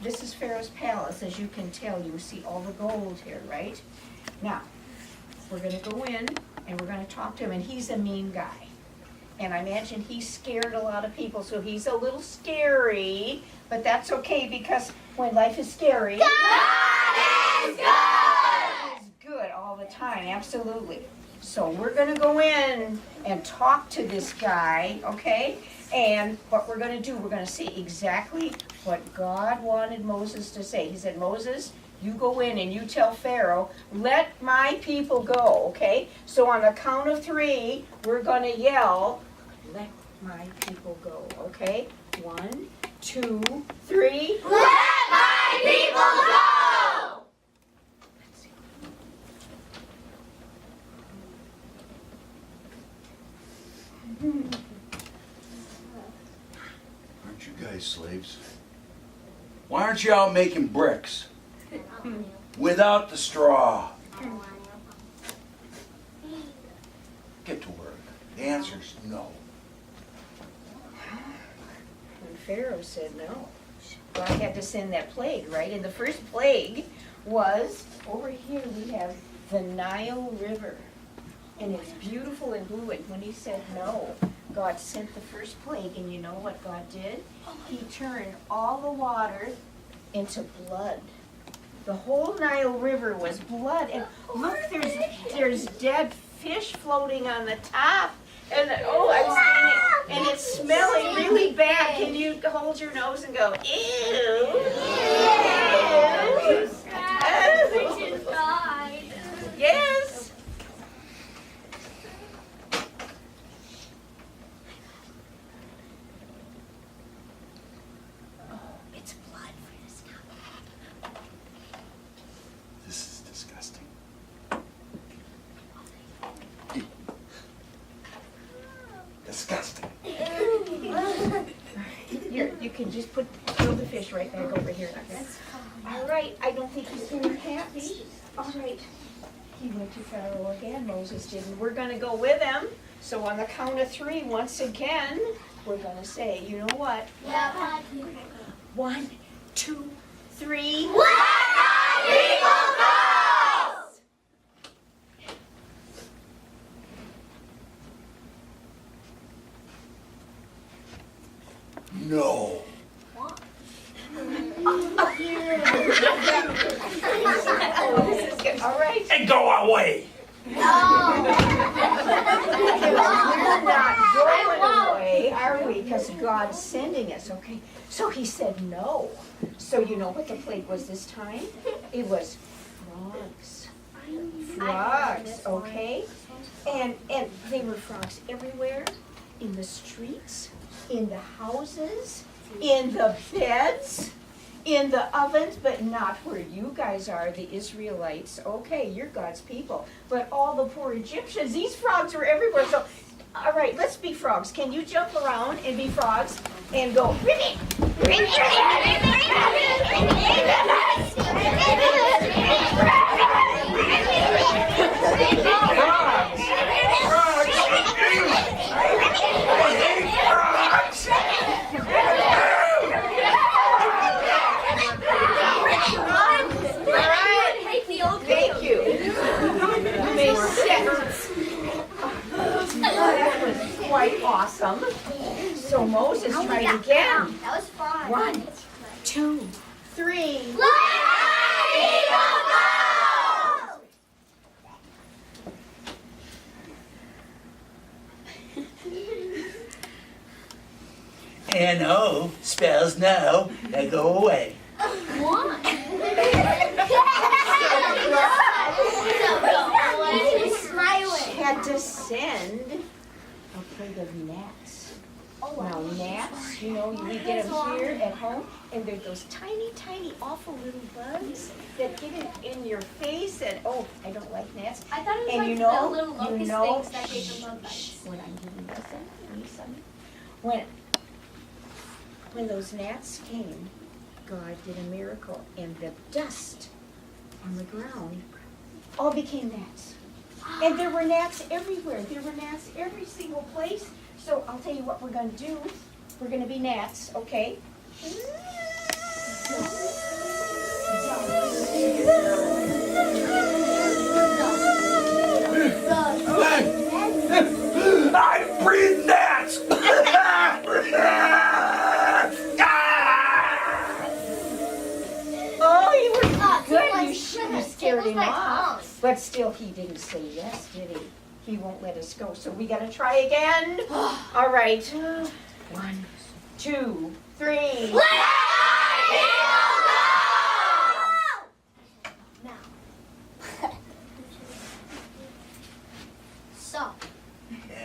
this is Pharaoh's palace. As you can tell, you see all the gold here, right? Now, we're going to go in and we're going to talk to him, and he's a mean guy. And I imagine he scared a lot of people, so he's a little scary, but that's okay because when life is scary, God is good! God is good all the time, absolutely. So we're going to go in and talk to this guy, okay? And what we're going to do, we're going to see exactly what God wanted Moses to say. He said, Moses, you go in and you tell Pharaoh, let my people go, okay? So on the count of 3, we're going to yell, let my people go, okay? 1, 2, 3. Let my people go! Let's see. Aren't you guys slaves? Why aren't you out making bricks? Without the straw. Get to work. The answer's no. When Pharaoh said no, God had to send that plague, right? And the first plague was, over here we have the Nile River. And it's beautiful and blue. And when he said no, God sent the first plague. And you know what God did? He turned all the water into blood. The whole Nile River was blood. And look, there's dead fish floating on the top. And oh, I'm standing, and it's smelling really bad. Can you hold your nose and go, ew? Yes. Oh, it's blood for this now. This is disgusting. Disgusting. Here, you can just throw the fish right back over here. All right, I don't think he's very happy. All right, he went to Pharaoh again. Moses didn't. We're going to go with him. So on the count of 3, once again, we're going to say, you know what? 1, 2, 3. Let my people go! No. Oh, this is good. All right. And go away. We're not going away, are we? Because God's sending us, okay? So he said no. So you know what the plague was this time? It was frogs. Frogs, okay? And they were frogs everywhere, in the streets, in the houses, in the beds, in the ovens, but not where you guys are, the Israelites. Okay, you're God's people. But all the poor Egyptians, these frogs were everywhere. So, all right, let's be frogs. Can you jump around and be frogs and go, ribbit, ribbit, Thank you. You may sit. That was quite awesome. So Moses tried again. That was fun. 1, 2, 3. Let my people go! N-O spells no. Now go away. What? Had to send a plague of gnats. Now gnats, you know, we get them here at home, and they're those tiny, tiny, awful little bugs that get in your face, and oh, I don't like gnats. I thought it was And like you know, the little locust things that gave the bug bites. when I'm giving listen, when those gnats came, God did a miracle, and the dust on the ground all became gnats. And there were gnats everywhere. There were gnats every single place. So I'll tell you what we're going to do. We're going to be gnats, okay? scared tickles him my off. tongue. But still, he didn't say yes, did he? He won't let us go. So we gotta try again. All right. 1, 2, 3. Let my people go! Now. So.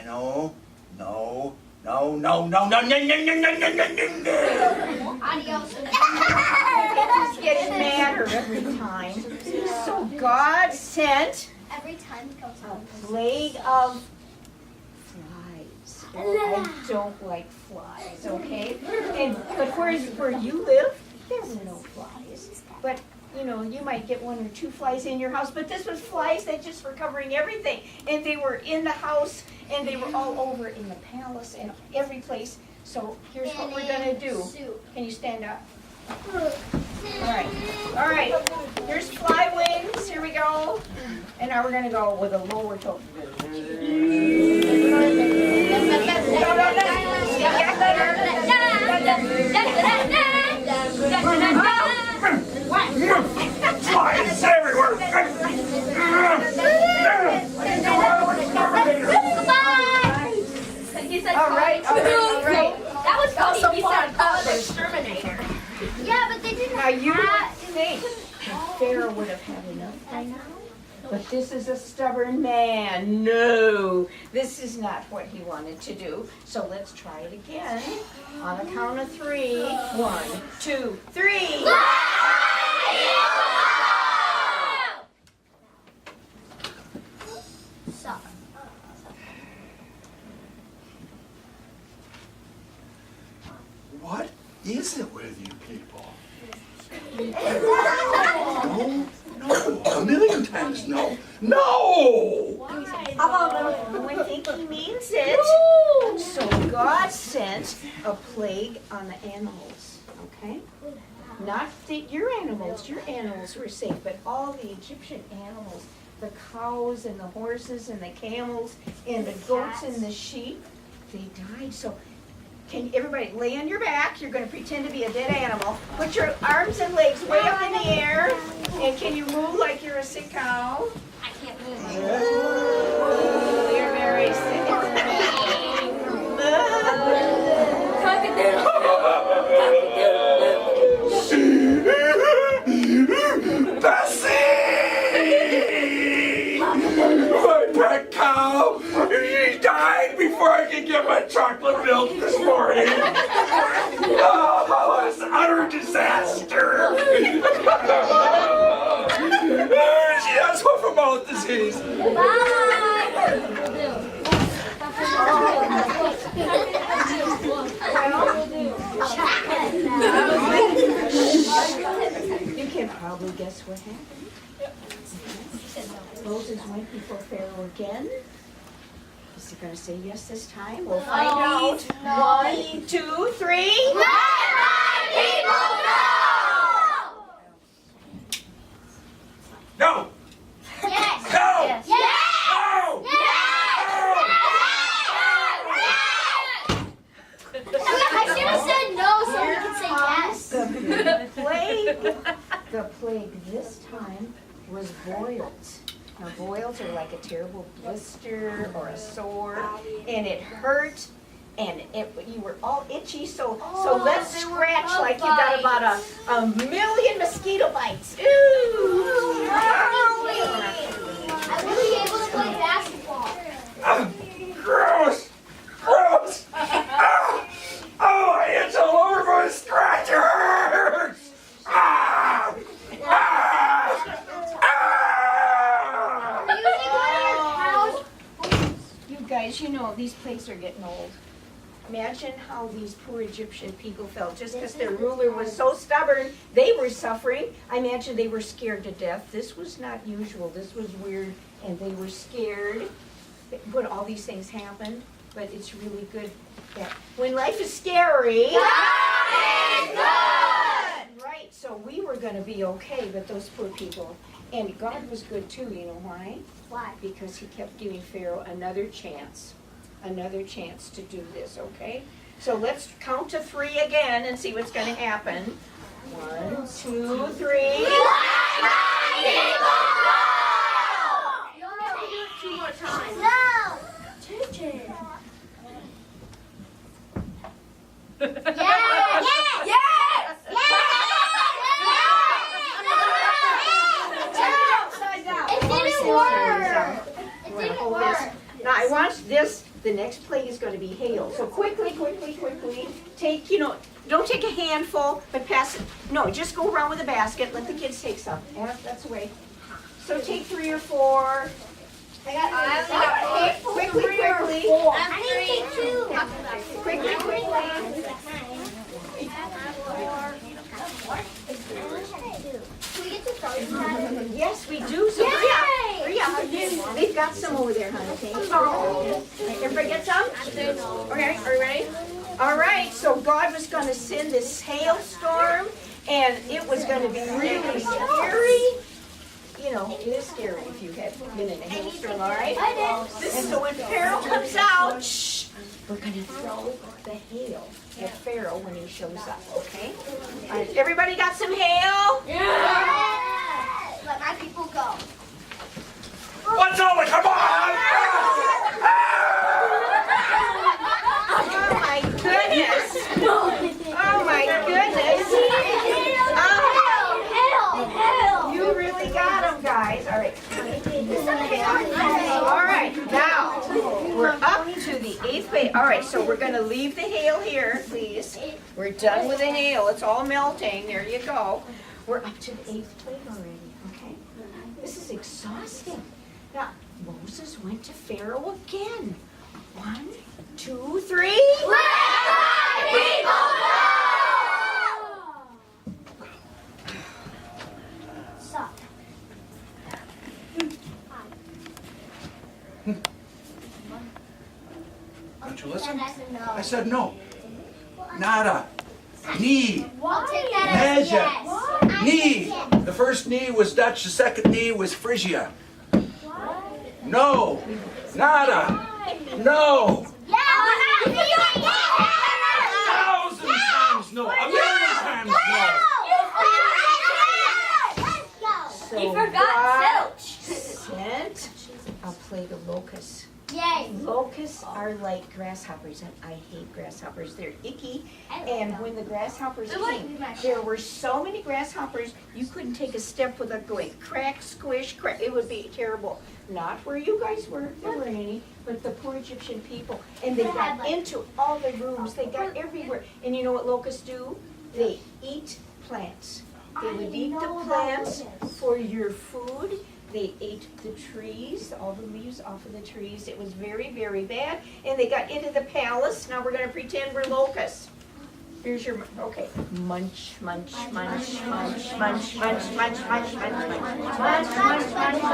No, no, no, no, no, no, no, no, no, no, no, no, no. Adios. He's getting madder every time. So God sent Every time he comes a home. plague of flies. I don't like flies, okay? But where you live, there were no flies. But you know, you might get 1 or 2 flies in your house, but this was flies that just were covering everything. And they were in the house, and they were all over in the palace and every place. So here's what we're gonna do. Can you stand up? All right, here's fly wings, here we go. And now we're gonna go with a lower tone. Flies everywhere. All right. That was funny. He said, The exterminator. yeah, but they didn't Now you have. think Pharaoh would have had enough by now? But this is a stubborn man. No, this is not what he wanted to do. So let's try it again. On a count of 3. 1, 2, 3. So. What is it with you people? No, no, a million times no. No! Oh, I think he means it. So God sent a plague on the animals, okay? Not your animals were safe, but all the Egyptian animals, the cows and the horses and the camels and the goats and the sheep, they died. So can everybody lay on your back? You're going to pretend to be a dead animal. Put your arms and legs way up in the air. And can you move like you're a sick cow? I can't move. You're very sick. Bessie! My pet cow! She died before I could get my chocolate milk this morning! Oh, it's an utter disaster! She has hoof and mouth disease! You can probably guess what happened. Moses went before Pharaoh again. Is he going to say yes this time? We'll find out. 1, 2, 3. Let my people go! No! Yes! No! Yes! No! I should have said no so we could say yes. The plague this time was boils. Now boils are like a terrible blister or a sore, and it hurt, and you were all itchy. So let's they were scratch bug like you got about bites. a million mosquito bites. Ooh! I will be able to play basketball. Gross! Gross! Oh, my itch all over my scratchers! Ah! Ah! Ah! Are you using one of your cows? You guys, you know these plagues are getting old. Imagine how these poor Egyptian people felt. Just because their ruler was so stubborn, they were suffering. I imagine they were scared to death. This was not usual. This was weird, and they were scared when all these things happened. But it's really good that when life is scary, God is good! right, so we were going to be okay, but those poor people. And God was good too, you know why? Why? Because he kept giving Pharaoh another chance to do this, okay? So let's count to 3 again and see what's going to happen. 1, 2, 3. Let my people go! the next plate is gonna be hail. So quickly, take, don't take a handful, but pass it. No, just go around with a basket, let the kids take some. Yeah, that's the way. So take 3 or 4. I got Quickly. I need to take 2. Quickly. Do we get to start this? Yes, we do. So hurry up. We've got some over there, honey. Thank you. Everybody get some? Okay, are you ready? All right, so God was going to send this hailstorm, and it was going to be really scary. It is scary if you have been in a hailstorm, all right? And so when Pharaoh comes out, we're going to throw the hail at Pharaoh when he shows up, okay? All right, everybody got some hail? Yes! Let my people go. What's over? Come on! Oh my goodness! Oh my goodness! You really got them, guys. All right. All right, now we're up to the 8th plate. All right, so we're going to leave the hail here, please. We're done with the hail. It's all melting. There you go. We're up to the 8th plate already, okay? This is exhausting. Now, Moses went to Pharaoh again. 1, 2, 3. Let my people go! Stop. Don't you listen? That's a no. I said no. Nada. Knee. I'll take that as a yes. Knee. The first knee was Dutch. The second knee was Phrygia. No. Nada. No. Thousand times no. A million times no. So You forgot sent a plague of locusts. Yay. Locusts are like grasshoppers, and I hate grasshoppers. They're icky. And when the grasshoppers came, there were so many grasshoppers, you couldn't take a step without going crack, squish, crack. It would be terrible. Not where you guys were, there weren't any, but the poor Egyptian people. And they got into all the rooms, they got everywhere. And you know what locusts do? They eat plants. They would eat the plants for your food. They ate the trees, all the leaves off of the trees. It was very, very bad. And they got into the palace. Now we're going to pretend we're locusts. Here's your, okay. Munch, munch, munch, munch, munch, munch, munch, munch, munch, munch, munch, munch,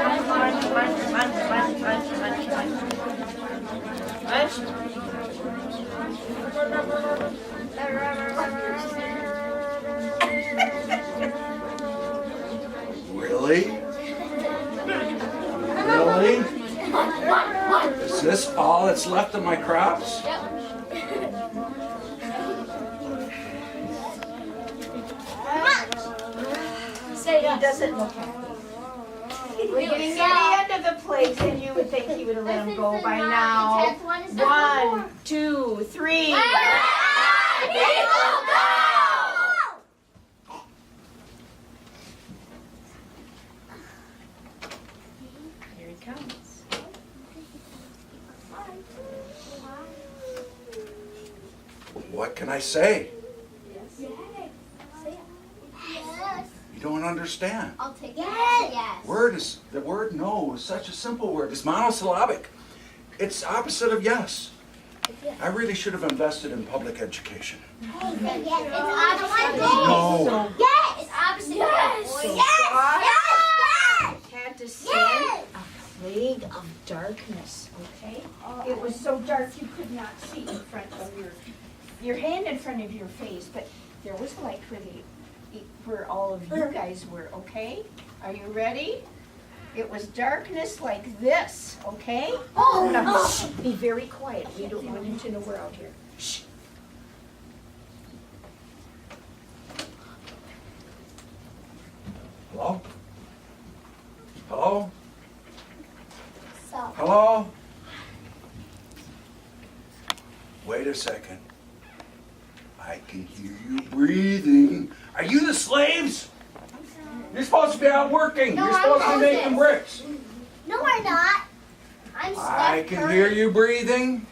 munch, munch, munch, Really? Really? Is this all that's left of my crops? He doesn't look happy. We're getting near the end of the place, and you would think he would have let him go by now. 1, 2, 3. People go! Here he comes. What can I say? Yes. You don't understand. I'll take yes. The word no is such a simple word. It's monosyllabic. It's opposite of yes. I really should have invested in public education. It's opposite. No. Yes. It's opposite. So Yes. Yes. had to send a plague of darkness, okay? It was so dark you could not see in front of your hand in front of your face, but there was light where all of you guys were, okay? Are you ready? It was darkness like this, okay? Now, shh, be very quiet. We don't want you to know we're out here. Shh. Hello? Hello? So. Hello? Wait a second. I can hear you breathing. Are you the slaves? You're supposed to be out working. No, You're supposed to I'm be making Moses. bricks. No, we're not. I'm Steph I can Curry. hear you breathing.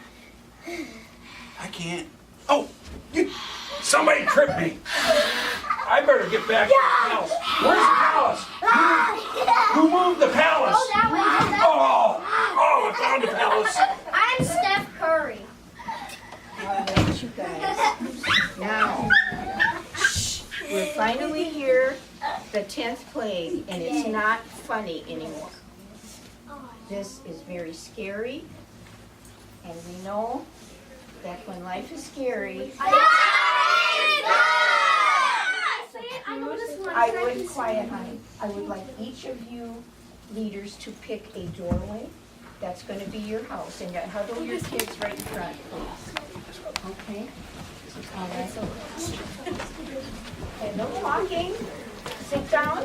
I can't. Oh, somebody tripped me. I better get back to the palace. Where's the palace? Who moved the palace? Oh, that way. Oh, I found the palace. I'm Steph Curry. All right, you guys. Now, we're finally here, the 10th plague, and it's not funny anymore. This is very scary, and we know that when life is scary, I would, quiet, honey, I would like each of you leaders to pick a doorway. That's going to be your house, and huddle your kids right in front, please. Okay? All right. And no talking. Sit down.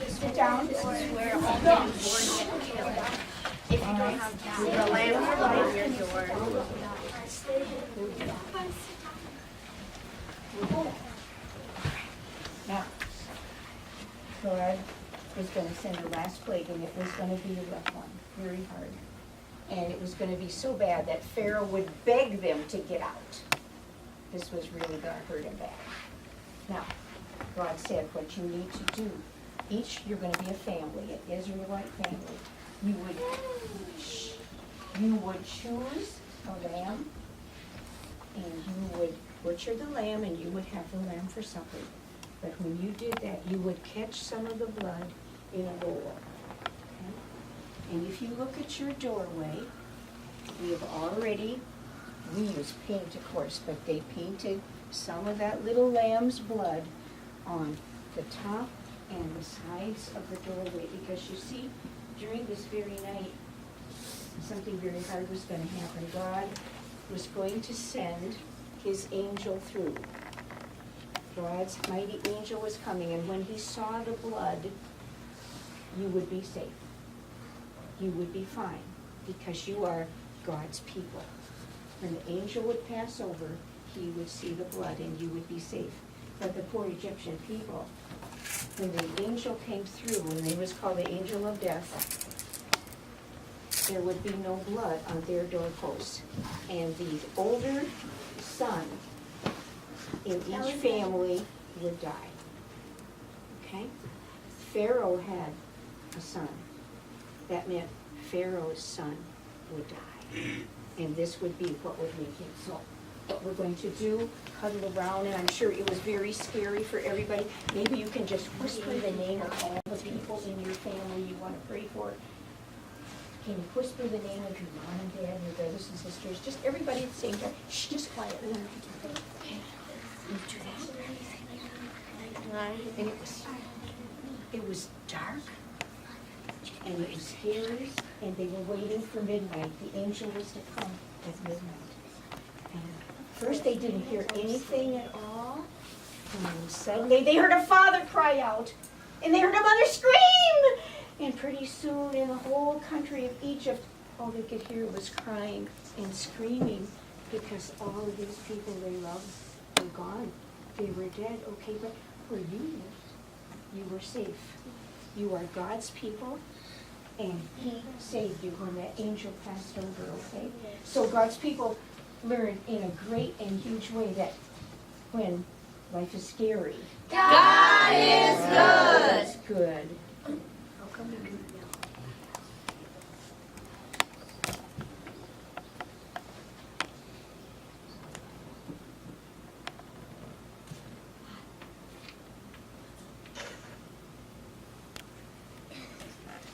Sit down. This is where all the born get killed. If you don't have the lamb by your door. Now, Lord was going to send the last plague, and it was going to be a rough one, very hard. And it was going to be so bad that Pharaoh would beg them to get out. This was really going to hurt him bad. Now, God said what you need to do. Each, you're going to be a family, an Israelite family. You would choose a lamb, and you would butcher the lamb, and you would have the lamb for supper. But when you did that, you would catch some of the blood in a bowl. Okay? And if you look at your doorway, we use paint, of course, but they painted some of that little lamb's blood on the top and the sides of the doorway, because you see, during this very night, something very hard was going to happen. God was going to send his angel through. God's mighty angel was coming, and when he saw the blood, you would be safe. You would be fine, because you are God's people. When the angel would pass over, he would see the blood, and you would be safe. But the poor Egyptian people, when the angel came through, and he was called the angel of death, there would be no blood on their doorposts. And the older son in each family would die. Okay? Pharaoh had a son. That meant Pharaoh's son would die. And this would be what would make him. So what we're going to do, huddle around, and I'm sure it was very scary for everybody. Maybe you can just whisper the name of all the people in your family you want to pray for. Can you whisper the name of your mom and dad and your brothers and sisters? Just everybody at the same time. Shh, just quietly. Okay. You do that. And it was dark, and it was scary, and they were waiting for midnight. The angel was to come at midnight. And first they didn't hear anything at all, and then suddenly they heard a father cry out, and they heard a mother scream. And pretty soon in the whole country of Egypt, all they could hear was crying and screaming, because all of these people they loved were gone. They were dead. Okay, but where you lived, you were safe. You are God's people, and he saved you when that angel passed over, okay? So God's people learn in a great and huge way that when life is scary, God is good. It's good.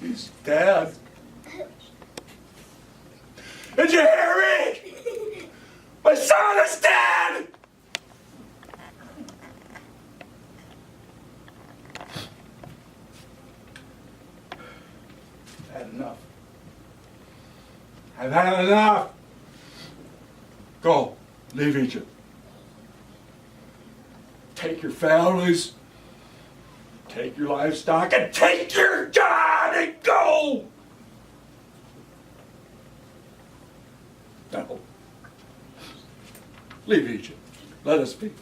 He's dead. Did you hear me? My son is dead! I've had enough. I've had enough. Go. Leave Egypt. Take your families. Take your livestock and take your God and go! No. Leave Egypt. Let us be.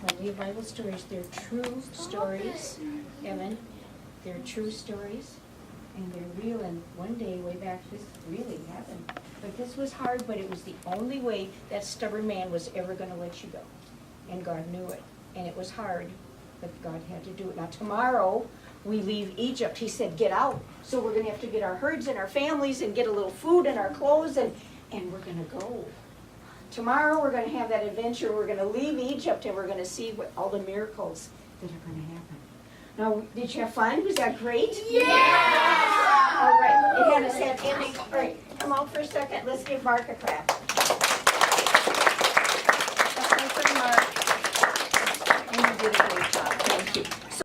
When believe Bible stories. They're true stories, Evan. They're true stories, and they're real. And one day, way back, this really happened. But this was hard, but it was the only way that stubborn man was ever going to let you go. And God knew it. And it was hard, but God had to do it. Now tomorrow, we leave Egypt. He said, get out. So we're going to have to get our herds and our families and get a little food and our clothes, and we're going to go. Tomorrow we're going to have that adventure. We're going to leave Egypt, and we're going to see what all the miracles that are going to happen. Now, did you have fun? Was that great? Yeah! All right. It had a sad ending. All right, come out for a second. Let's give Mark a clap.